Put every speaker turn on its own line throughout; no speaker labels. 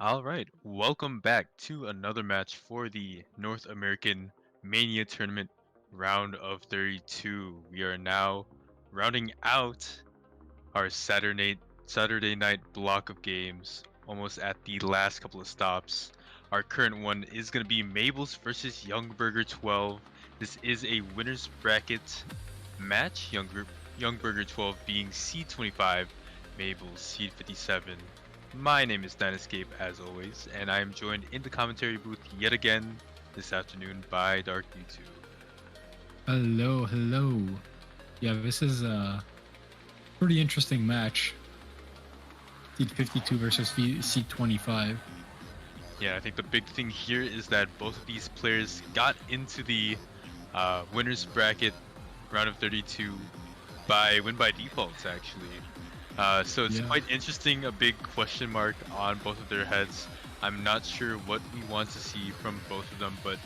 All right, welcome back to another match for the North American Mania Tournament round of 32. We are now rounding out our Saturday night block of games, almost at the last couple of stops. Our current one is going to be Mables versus YoungBurger12. This is a winners bracket match. YoungBurger12 being seed 25, Mables seed 57. My name is Escape as always, and I am joined in the commentary booth yet again this afternoon by Ro32.
Hello, hello. Yeah, this is a pretty interesting match. Seed 52 versus seed 25.
Yeah, I think the big thing here is that both of these players got into the winners bracket round of 32 by defaults actually. So it's quite interesting, a big question mark on both of their heads. I'm not sure what we want to see from both of them, but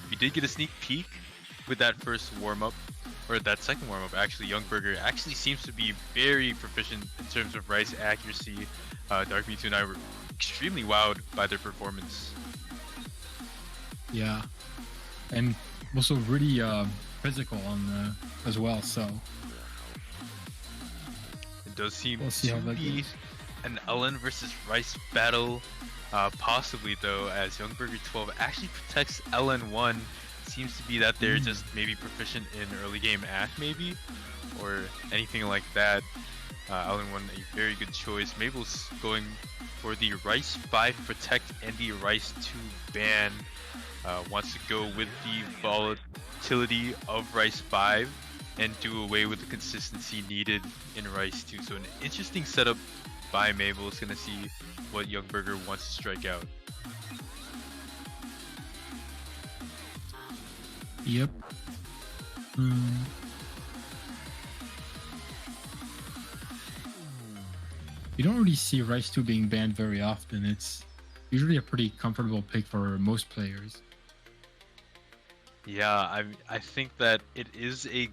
we did get a sneak peek with that first warm-up, or that second warm-up actually. YoungBurger actually seems to be very proficient in terms of rice accuracy. Dark Mewtwo and I were extremely wowed by their performance.
Yeah, and also really physical on as well, so
it does seem
we'll see
to
how that
be
goes.
an LN versus Rice battle, possibly though, as YoungBurger12 actually protects LN1. Seems to be that they're just maybe proficient in early game act maybe, or anything like that. LN1 a very good choice. Mabel's going for the Rice 5 protect and the Rice 2 ban. Wants to go with the volatility of Rice 5 and do away with the consistency needed in Rice 2. So an interesting setup by Mabel. Is gonna see what YoungBurger wants to strike out.
Yep. You don't really see Rice 2 being banned very often. It's usually a pretty comfortable pick for most players.
Yeah, I think that it is a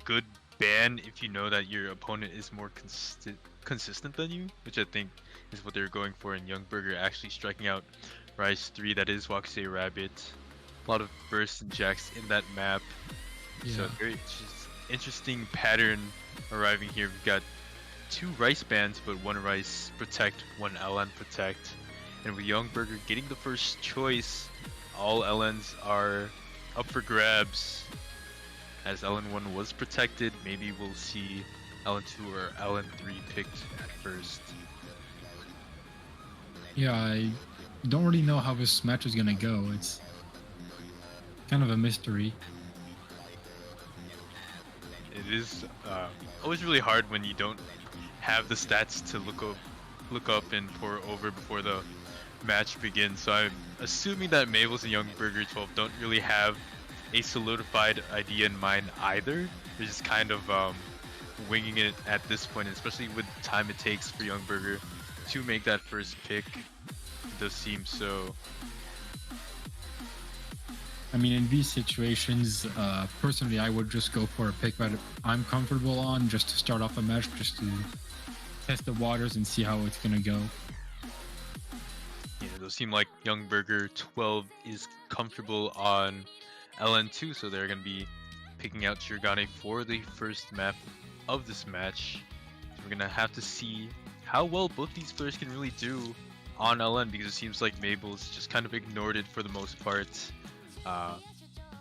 good ban if you know that your opponent is more consistent than you, which I think is what they're going for in YoungBurger, actually striking out Rice 3, that is Waxay Rabbit. A lot of bursts and jacks in that map.
Yeah.
So very interesting pattern arriving here. We've got 2 Rice bans, but 1 Rice protect, 1 LN protect. And with YoungBurger getting the first choice, all LNs are up for grabs. As LN1 was protected, maybe we'll see LN2 or LN3 picked at first.
Yeah, I don't really know how this match is gonna go. It's kind of a mystery.
It is always really hard when you don't have the stats to look up and pour over before the match begins. So I'm assuming that Mables and YoungBurger12 don't really have a solidified idea in mind either. They're just kind of winging it at this point, especially with the time it takes for YoungBurger to make that first pick. It does seem so.
I mean, in these situations, personally, I would just go for a pick that I'm comfortable on just to start off a match, just to test the waters and see how it's going to go.
Yeah, it does seem like YoungBurger12 is comfortable on LN2, so they're going to be picking out Shirogane for the first map of this match. So we're going to have to see how well both these players can really do on LN, because it seems like Mabel's just kind of ignored it for the most part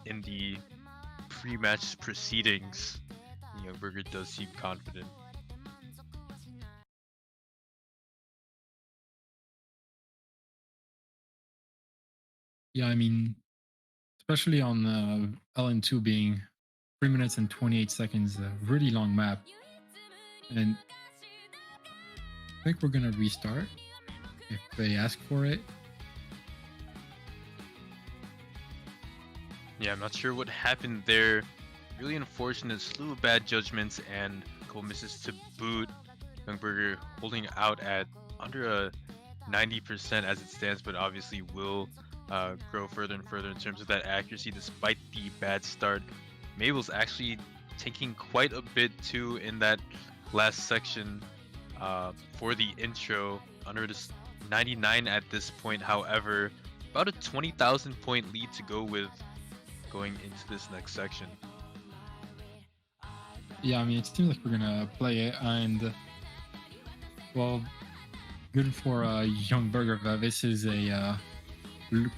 in the pre-match proceedings. YoungBurger does seem confident.
Yeah, I mean, especially on LN2 being 3 minutes and 28 seconds, a really long map. And I think we're going to restart if they ask for it.
Yeah, I'm not sure what happened there. Really unfortunate, slew of bad judgments and a couple misses to boot. YoungBurger holding out at under a 90% as it stands, but obviously will grow further and further in terms of that accuracy despite the bad start. Mabel's actually taking quite a bit too in that last section for the intro. Under 99 at this point. However, about a 20,000 point lead to go with going into this next section.
Yeah, I mean, it seems like we're gonna play it, and well, good for YoungBurger. This is a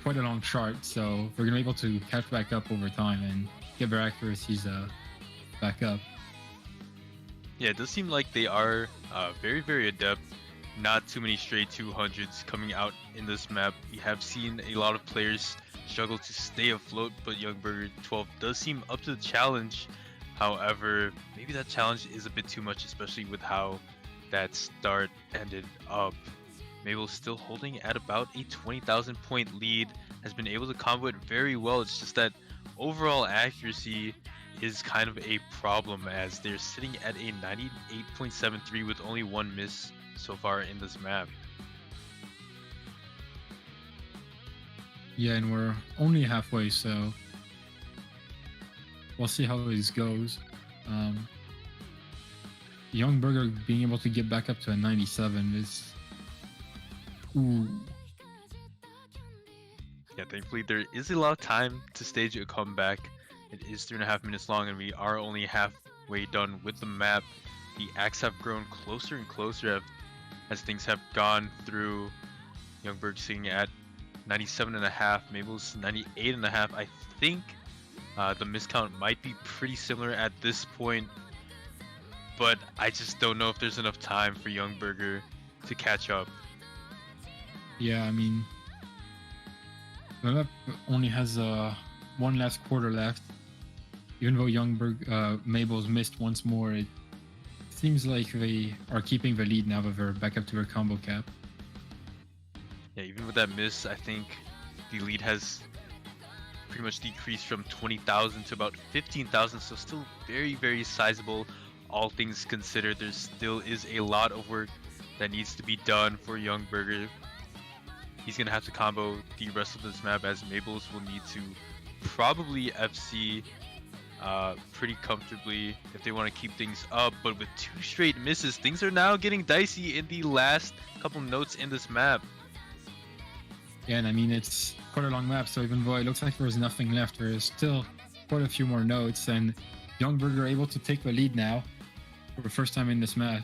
quite a long chart, so we're gonna be able to catch back up over time and get their accuracies back up.
Yeah, it does seem like they are very, very adept. Not too many straight 200s coming out in this map. We have seen a lot of players struggle to stay afloat, but YoungBurger12 does seem up to the challenge. However, maybe that challenge is a bit too much, especially with how that start ended up. Mables still holding at about a 20,000 point lead, has been able to combo it very well. It's just that overall accuracy is kind of a problem, as they're sitting at a 98.73 with only one miss so far in this map.
Yeah, and we're only halfway, so we'll see how this goes. YoungBurger being able to get back up to a 97 is... Ooh.
Yeah, thankfully there is a lot of time to stage a comeback. It is 3.5 minutes long, and we are only halfway done with the map. The acts have grown closer and closer as things have gone through. YoungBurger sitting at 97.5, Mables 98.5. I think the miscount might be pretty similar at this point, but I just don't know if there's enough time for YoungBurger to catch up.
Yeah, I mean, the map only has one last quarter left. Even though Mables missed once more, it seems like they are keeping the lead now that they're back up to their combo cap.
Yeah, even with that miss, I think the lead has pretty much decreased from 20,000 to about 15,000, so still very, very sizable. All things considered, there still is a lot of work that needs to be done for YoungBurger. He's going to have to combo the rest of this map, as Mables will need to probably FC pretty comfortably if they want to keep things up. But with 2 straight misses, things are now getting dicey in the last couple notes in this map.
Yeah, and I mean, it's quite a long map, so even though it looks like there's nothing left, there is still quite a few more notes, and YoungBurger able to take the lead now for the first time in this map.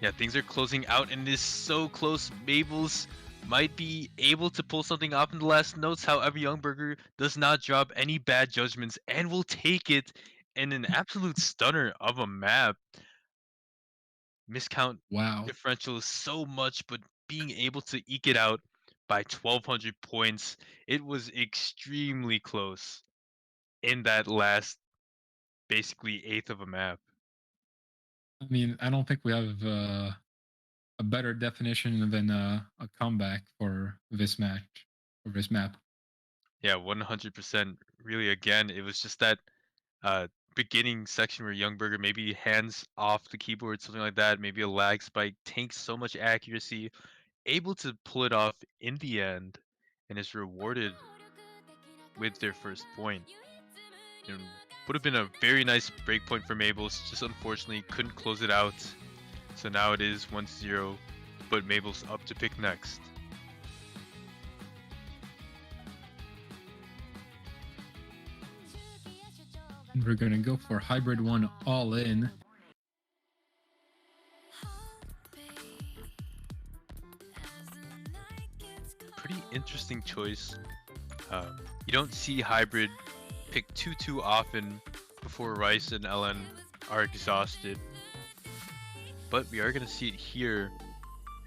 Yeah, things are closing out, and it is so close. Mables might be able to pull something off in the last notes. However, YoungBurger does not drop any bad judgments and will take it in an absolute stunner of a map. Miscount
Wow.
differential is so much, but being able to eke it out by 1,200 points, it was extremely close in that last, basically, eighth of a map.
I mean, I don't think we have a better definition than a comeback for this match, or this map.
Yeah, 100%. Really, again, it was just that beginning section where YoungBurger maybe hands off the keyboard, something like that, maybe a lag spike, takes so much accuracy, able to pull it off in the end, and is rewarded with their first point. It would have been a very nice break point for Mables, just unfortunately couldn't close it out. So now it is 1-0, but Mables up to pick next.
And we're gonna go for Hybrid 1 all in.
Pretty interesting choice. You don't see Hybrid pick too often before Rice and LN are exhausted. But we are going to see it here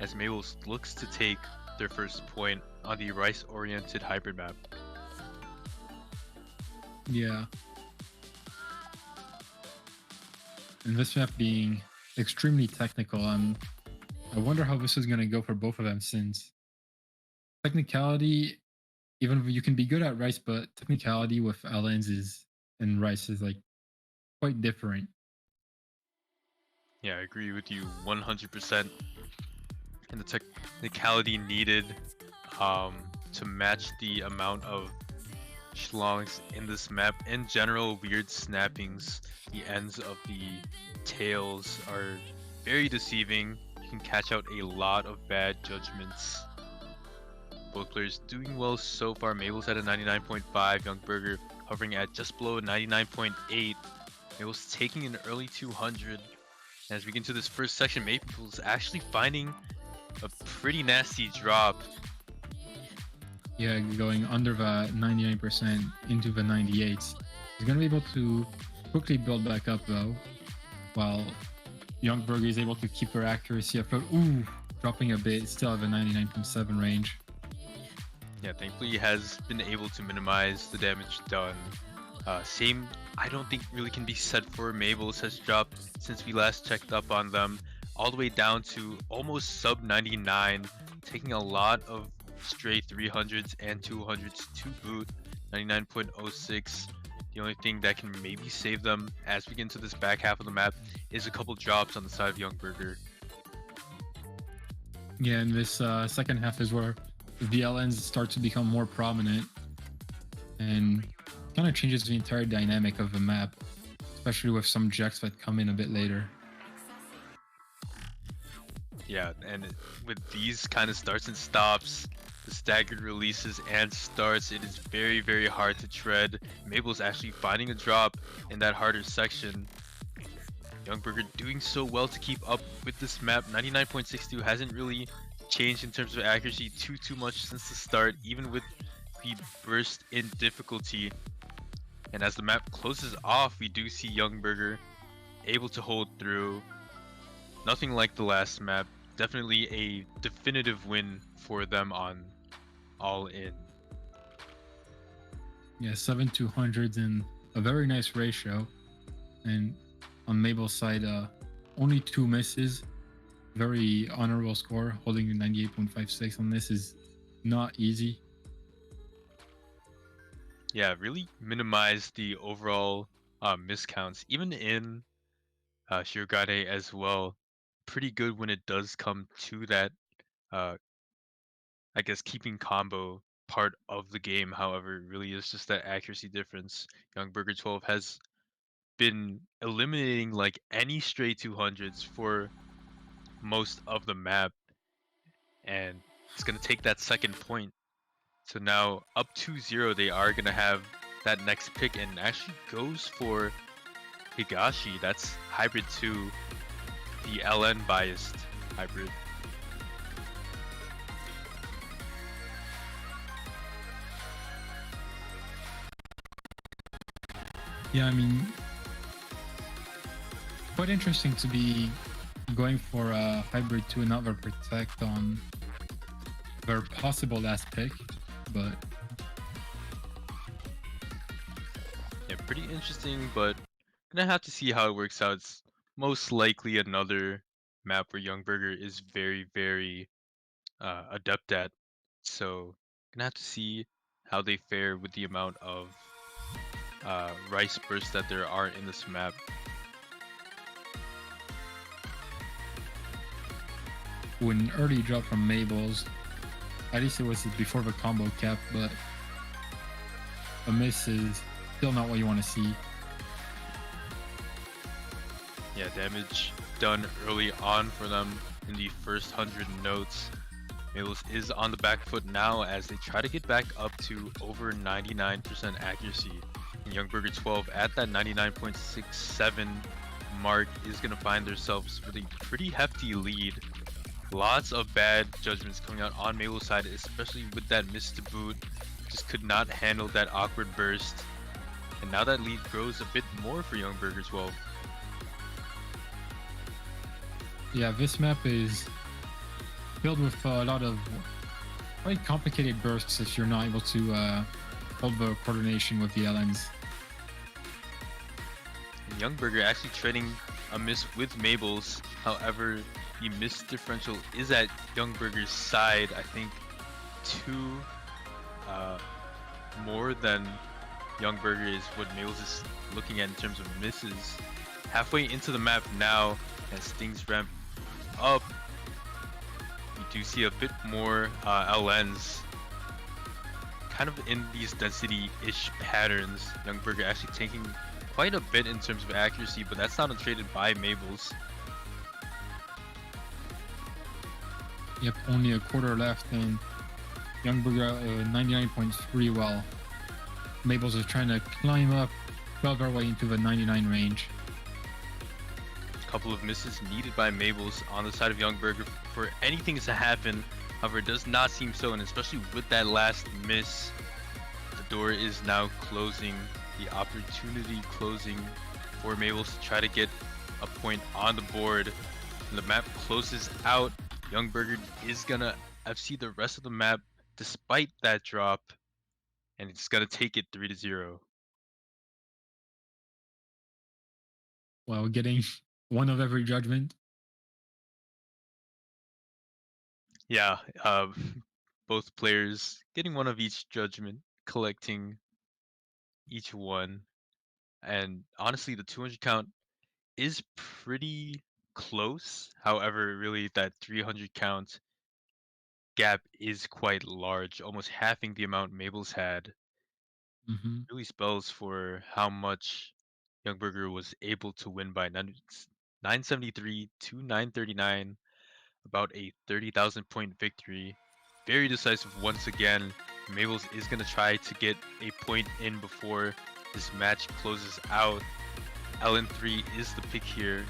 as Mables looks to take their first point on the Rice-oriented Hybrid map.
Yeah. And this map being extremely technical, I wonder how this is going to go for both of them, since technicality, even if you can be good at Rice, but technicality with LNs and Rice is like quite different.
Yeah, I agree with you 100%. And the technicality needed to match the amount of schlongs in this map. In general, weird snappings, the ends of the tails are very deceiving. You can catch out a lot of bad judgments. Both players doing well so far. Mables at a 99.5, YoungBurger hovering at just below 99.8. Mables taking an early 200. As we get into this first section, Mables actually finding a pretty nasty drop.
Yeah, going under the 99% into the 98s. He's going to be able to quickly build back up though, while YoungBurger is able to keep her accuracy afloat. Ooh, dropping a bit, still have a 99.7 range.
Yeah, thankfully he has been able to minimize the damage done. Same, I don't think really can be said for Mables. Has dropped since we last checked up on them, all the way down to almost sub 99, taking a lot of stray 300s and 200s to boot. 99.06. The only thing that can maybe save them as we get into this back half of the map is a couple drops on the side of YoungBurger.
Yeah, and this second half is where the LNs start to become more prominent and kind of changes the entire dynamic of the map, especially with some jacks that come in a bit later.
Yeah, and with these kind of starts and stops, the staggered releases and starts, it is very, very hard to tread. Mabel's actually finding a drop in that harder section. YoungBurger doing so well to keep up with this map. 99.62 hasn't really changed in terms of accuracy too much since the start, even with the burst in difficulty. And as the map closes off, we do see YoungBurger able to hold through. Nothing like the last map. Definitely a definitive win for them on All In.
Yeah, 7 200s in a very nice ratio. And on Mabel's side, only 2 misses. Very honorable score, holding 98.56 on this is not easy.
Yeah, really minimize the overall miscounts, even in Shirogane as well. Pretty good when it does come to that, I guess, keeping combo part of the game. However, it really is just that accuracy difference. YoungBurger12 has been eliminating like any stray 200s for most of the map, and it's going to take that second point. So now up 2-0, they are going to have that next pick, and actually goes for Higashi. That's hybrid 2, the LN biased hybrid.
Yeah, I mean, quite interesting to be going for a hybrid to another protect on their possible last pick, but
Yeah, pretty interesting, but gonna have to see how it works out. It's most likely another map where YoungBurger is very, very adept at. So gonna have to see how they fare with the amount of rice bursts that there are in this map.
when early drop from Mables, at least it was before the combo cap, but a miss is still not what you want to see.
Yeah, damage done early on for them in the first 100 notes. Mables is on the back foot now as they try to get back up to over 99% accuracy. And YoungBurger12 at that 99.67 mark is going to find themselves with a pretty hefty lead. Lots of bad judgments coming out on Mabel's side, especially with that miss to boot. Just could not handle that awkward burst. And now that lead grows a bit more for YoungBurger12.
Yeah, this map is filled with a lot of quite complicated bursts if you're not able to hold the coordination with the LNs.
And YoungBurger actually trading a miss with Mables. However, the miss differential is at YoungBurger's side. I think 2 more than YoungBurger is what Mables is looking at in terms of misses. Halfway into the map now, as things ramp up, we do see a bit more LNs kind of in these density-ish patterns. YoungBurger actually taking quite a bit in terms of accuracy, but that's not untraded by Mables.
Yep, only a quarter left, and YoungBurger 99.3, while Mables is trying to climb up, 12 our way into the 99 range.
Couple of misses needed by Mables on the side of YoungBurger for anything to happen. However, it does not seem so, and especially with that last miss, the door is now closing, the opportunity closing for Mables to try to get a point on the board. And the map closes out. YoungBurger is gonna FC the rest of the map despite that drop, and it's gonna take it 3-0.
While getting one of every judgment.
Yeah, both players getting one of each judgment, collecting each one. And honestly, the 200 count is pretty close. However, really that 300 count gap is quite large, almost halving the amount Mabel's had.
Mm-hmm.
Really spells for how much YoungBurger was able to win by 973 to 939, about a 30,000 point victory. Very decisive once again. Mables is going to try to get a point in before this match closes out. LN3 is the pick here.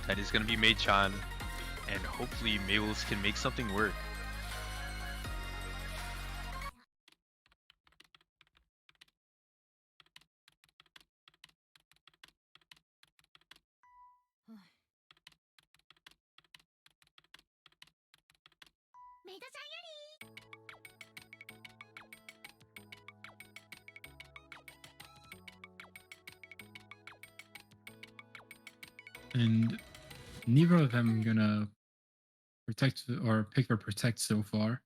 That is going to be Mei-chan, and hopefully Mables can make something work.
And neither of them gonna protect or pick or protect so far.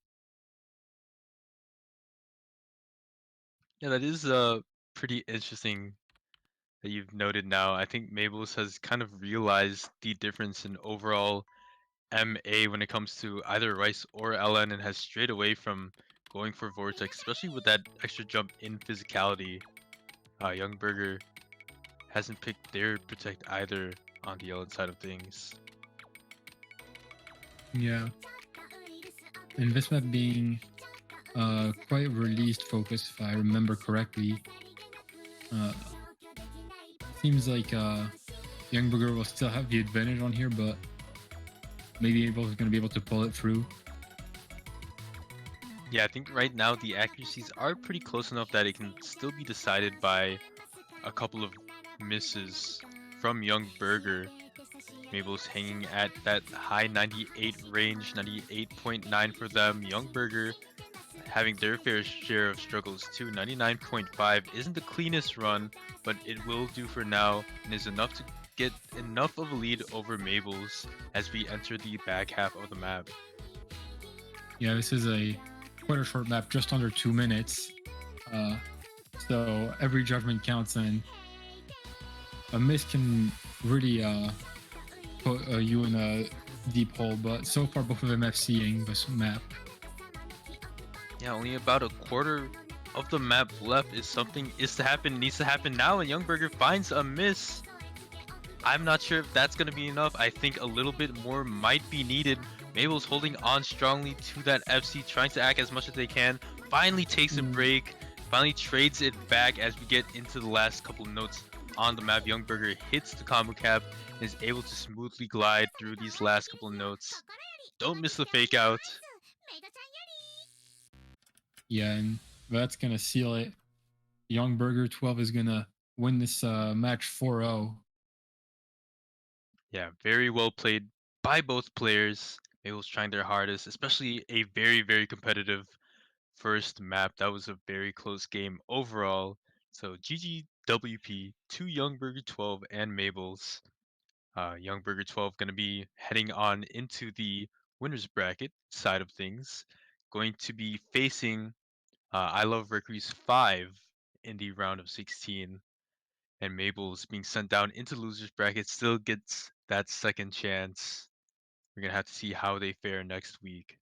Yeah, that is pretty interesting that you've noted now. I think Mables has kind of realized the difference in overall MA when it comes to either Rice or LN, and has strayed away from going for Vortex, especially with that extra jump in physicality. YoungBurger hasn't picked their Protect either on the LN side of things.
Yeah. And this map being quite released focus, if I remember correctly. Seems like YoungBurger will still have the advantage on here, but maybe Abel's going to be able to pull it through.
Yeah, I think right now the accuracies are pretty close enough that it can still be decided by a couple of misses from YoungBurger. Mables hanging at that high 98 range, 98.9 for them. YoungBurger having their fair share of struggles too. 99.5 isn't the cleanest run, but it will do for now and is enough to get enough of a lead over Mables as we enter the back half of the map.
Yeah, this is quite a short map, just under 2 minutes. So every judgment counts, and a miss can really put you in a deep hole. But so far, both of them FCing this map.
Yeah, only about a quarter of the map left. Is something needs to happen now, and YoungBurger finds a miss. I'm not sure if that's going to be enough. I think a little bit more might be needed. Mabel's holding on strongly to that FC, trying to act as much as they can. Finally takes a break, finally trades it back as we get into the last couple notes on the map. YoungBurger hits the combo cap and is able to smoothly glide through these last couple of notes. Don't miss the fake out.
Yeah, and that's going to seal it. YoungBurger12 is going to win this match 4-0.
Yeah, very well played by both players. Mabel's trying their hardest, especially a very, very competitive first map. That was a very close game overall. So GGWP to YoungBurger12 and Mables. YoungBurger12 going to be heading on into the winners bracket side of things. Going to be facing I Love Mercury's 5 in the round of 16. And Mables being sent down into losers bracket still gets that second chance. We're going to have to see how they fare next week.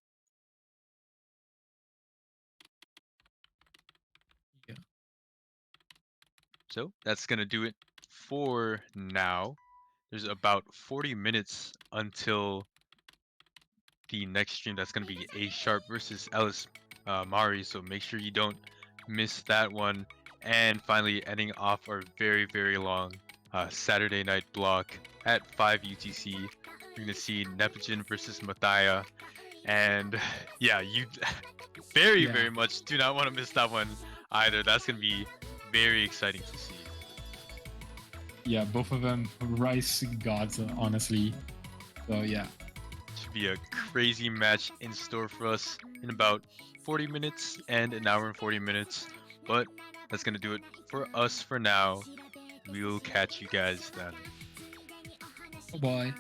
Yeah.
So that's going to do it for now. There's about 40 minutes until the next stream, that's going to be A Sharp versus Ellis Mari. So make sure you don't miss that one. And finally, ending off our very, very long Saturday night block at 5 UTC. We're going to see Neptune versus Mathia. And yeah, you very,
Yeah.
very much do not want to miss that one either. That's going to be very exciting to see.
Yeah, both of them rice gods, honestly. So yeah.
Should be a crazy match in store for us in about 40 minutes and an hour and 40 minutes. But that's going to do it for us for now. We'll catch you guys then.
Bye-bye.